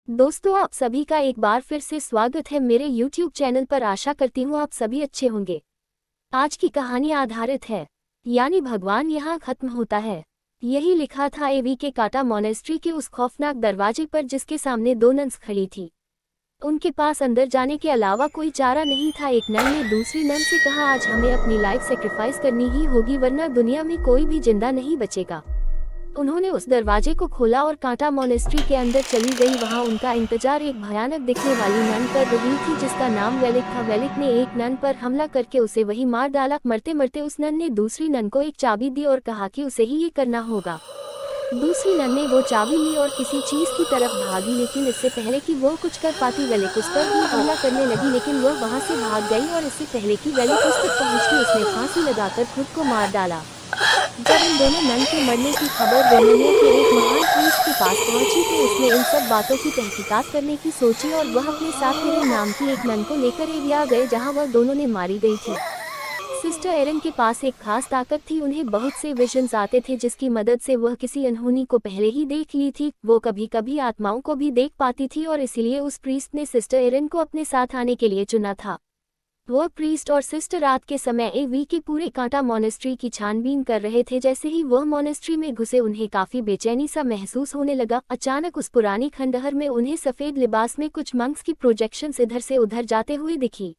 दोस्तों, आप सभी का एक बार फिर से स्वागत है मेरे YouTube चैनल पर। आशा करती हूँ आप सभी अच्छे होंगे। आज की कहानी आधारित है, यानी भगवान यहाँ खत्म होता है। यही लिखा था एवी के काटा मोनेस्ट्री के उस खौफनाक दरवाजे पर, जिसके सामने दो नन्स खड़ी थी। उनके पास अंदर जाने के अलावा कोई चारा नहीं था। एक नन ने दूसरी नन से कहा, आज हमें अपनी लाइफ सेक्रीफाइस करनी ही होगी, वरना दुनिया में कोई भी जिंदा नहीं बचेगा। उन्होंने उस दरवाजे को खोला और कांटा मोनेस्ट्री के अंदर चली गई। वहां उनका इंतजार एक भयानक दिखने वाली नन कर रही थी, जिसका नाम वेलिक था। वेलिक ने एक नन पर हमला करके उसे वही मार डाला। मरते मरते उस नन ने दूसरी नन को एक चाबी दी और कहा कि उसे ही ये करना होगा। दूसरी नन ने वो चाबी ली और किसी चीज की तरफ भागी, लेकिन इससे पहले कि वो कुछ कर पाती वेलिक उस पर ही हमला करने लगी, लेकिन वह वहां से भाग गई और इससे पहले कि वेलिक उस तक पहुंची, उसने फांसी लगाकर खुद को मार डाला। जब इन दोनों नन के मरने की खबर रोमेनिया के एक महान प्रीस्ट के पास पहुंची, तो उसने इन सब बातों की तहकीकात करने की सोची और वह अपने साथ एरन नाम की एक नन को लेकर एविया गए, जहां वह दोनों ने मारी गई थी। सिस्टर एरन के पास एक खास ताकत थी। उन्हें बहुत से विजन्स आते थे, जिसकी मदद से वह किसी अनहोनी को पहले ही देख ली थी। वो कभी कभी आत्माओं को भी देख पाती थी और इसीलिए उस प्रीस्ट ने सिस्टर एरन को अपने साथ आने के लिए चुना था। वह प्रीस्ट और सिस्टर रात के समय एवी के पूरे कांटा मोनेस्ट्री की छानबीन कर रहे थे। जैसे ही वह मोनेस्ट्री में घुसे, उन्हें काफी बेचैनी सा महसूस होने लगा। अचानक उस पुरानी खंडहर में उन्हें सफेद लिबास में कुछ मंक्स की प्रोजेक्शंस इधर से उधर जाते हुए दिखी।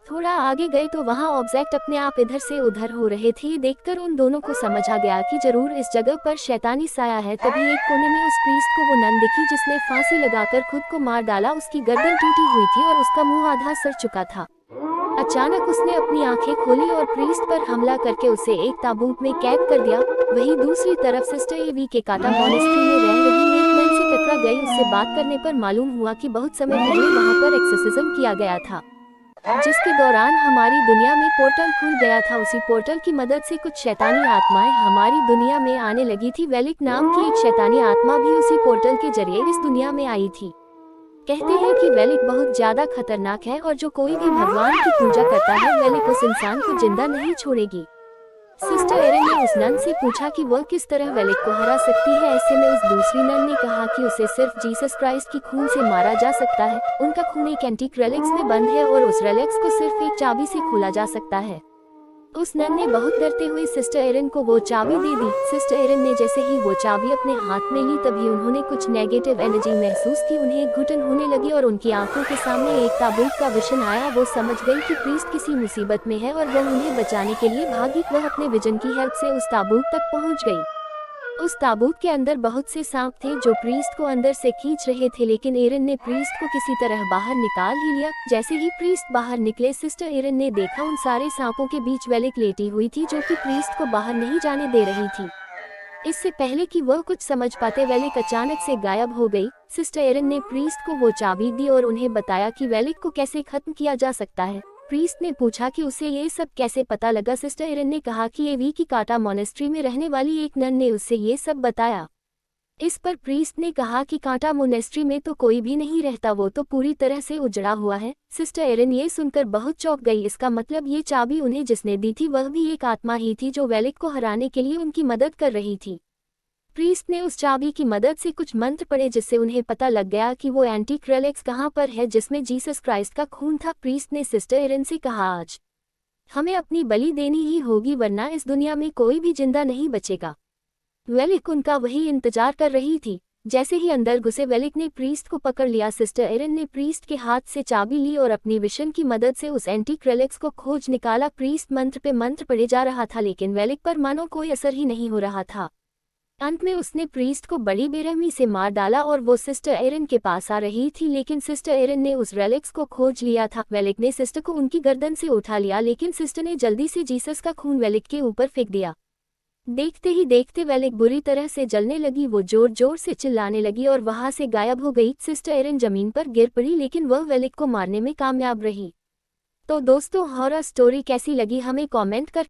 थोड़ा आगे गए तो वहां ऑब्जेक्ट अपने आप इधर से उधर हो रहे थे। ये देखकर उन दोनों को समझ आ गया कि जरूर इस जगह पर शैतानी साया है। तभी एक कोने में उस प्रीस्ट को वो नन दिखी, जिसने फांसी लगाकर खुद को मार डाला। उसकी गर्दन टूटी हुई थी और उसका मुंह आधा सड़ चुका था। अचानक उसने अपनी आंखें खोली और प्रीस्ट पर हमला करके उसे एक ताबूत में कैद कर दिया। वहीं दूसरी तरफ सिस्टर एवी के काटा मोनेस्ट्री में रह रही एक नन से टकरा गई। उससे बात करने पर मालूम हुआ कि बहुत समय पहले वहां पर एक्सोर्सिज्म किया गया था, जिसके दौरान हमारी दुनिया में पोर्टल खुल गया था। उसी पोर्टल की मदद से कुछ शैतानी आत्माएं हमारी दुनिया में आने लगी थी। वेलिक नाम की एक शैतानी आत्मा भी उसी पोर्टल के जरिए इस दुनिया में आई थी। कहते हैं कि वेलिक बहुत ज्यादा खतरनाक है और जो कोई भी भगवान की पूजा करता है, वेलिक उस इंसान को जिंदा नहीं छोड़ेगी। सिस्टर एरन ने उस नन से पूछा कि वह किस तरह वेलिक को हरा सकती है। ऐसे में उस दूसरी नन ने कहा कि उसे सिर्फ जीसस क्राइस्ट की खून से मारा जा सकता है। उनका खून एक एंटीक रेलिक्स में बंद है और उस रेलिक्स को सिर्फ एक चाबी से खोला जा सकता है। उस नन ने बहुत डरते हुए सिस्टर एरन को वो चाबी दे दी। सिस्टर एरन ने जैसे ही वो चाबी अपने हाथ में ली, तभी उन्होंने कुछ नेगेटिव एनर्जी महसूस की। उन्हें एक घुटन होने लगी और उनकी आंखों के सामने एक ताबूत का विजन आया। वो समझ गई कि प्रीस्ट किसी मुसीबत में है और वह उन्हें बचाने के लिए भागी। वह अपने विजन की हेल्प से उस ताबूत तक पहुंच गई। उस ताबूत के अंदर बहुत से सांप थे जो प्रीस्ट को अंदर से खींच रहे थे, लेकिन एरन ने प्रीस्ट को किसी तरह बाहर निकाल ही लिया। जैसे ही प्रीस्ट बाहर निकले, सिस्टर एरन ने देखा उन सारे सांपों के बीच वेलिक लेटी हुई थी, जो कि प्रीस्ट को बाहर नहीं जाने दे रही थी। इससे पहले कि वह कुछ समझ पाते, वेलिक अचानक से गायब हो गई। सिस्टर एरन ने प्रीस्ट को वो चाबी दी और उन्हें बताया कि वेलिक को कैसे खत्म किया जा सकता है। प्रीस्ट ने पूछा कि उसे ये सब कैसे पता लगा। सिस्टर एरन ने कहा कि एवी की काटा मोनेस्ट्री में रहने वाली एक नन ने उससे ये सब बताया। इस पर प्रीस्ट ने कहा कि काटा मोनेस्ट्री में तो कोई भी नहीं रहता, वो तो पूरी तरह से उजड़ा हुआ है। सिस्टर एरन ये सुनकर बहुत चौंक गई। इसका मतलब ये चाबी उन्हें जिसने दी थी, वह भी एक आत्मा ही थी जो वेलिक को हराने के लिए उनकी मदद कर रही थी। प्रीस्ट ने उस चाबी की मदद से कुछ मंत्र पढ़े, जिससे उन्हें पता लग गया कि वो एंटीक रेलिक्स कहाँ पर है, जिसमें जीसस क्राइस्ट का खून था। प्रीस्ट ने सिस्टर एरन से कहा, आज हमें अपनी बलि देनी ही होगी, वरना इस दुनिया में कोई भी जिंदा नहीं बचेगा। वेलिक उनका वही इंतजार कर रही थी। जैसे ही अंदर घुसे, वेलिक ने प्रीस्ट को पकड़ लिया। सिस्टर एरन ने प्रीस्ट के हाथ से चाबी ली और अपनी विशन की मदद से उस एंटीक रेलिक्स को खोज निकाला। प्रीस्ट मंत्र पे मंत्र पढ़े जा रहा था, लेकिन वेलिक पर मानो कोई असर ही नहीं हो रहा था। अंत में उसने प्रीस्ट को बड़ी बेरहमी से मार डाला और वो सिस्टर एरन के पास आ रही थी, लेकिन सिस्टर एरन ने उस रेलिक्स को खोज लिया था। वेलिक ने सिस्टर को उनकी गर्दन से उठा लिया, लेकिन सिस्टर ने जल्दी से जीसस का खून वेलिक के ऊपर फेंक दिया। देखते ही देखते वेलिक बुरी तरह से जलने लगी। वो जोर जोर से चिल्लाने लगी और वहां से गायब हो गई। सिस्टर एरन जमीन पर गिर पड़ी, लेकिन वह वेलिक को मारने में कामयाब रही। तो दोस्तों, हॉरर स्टोरी कैसी लगी हमें कमेंट कर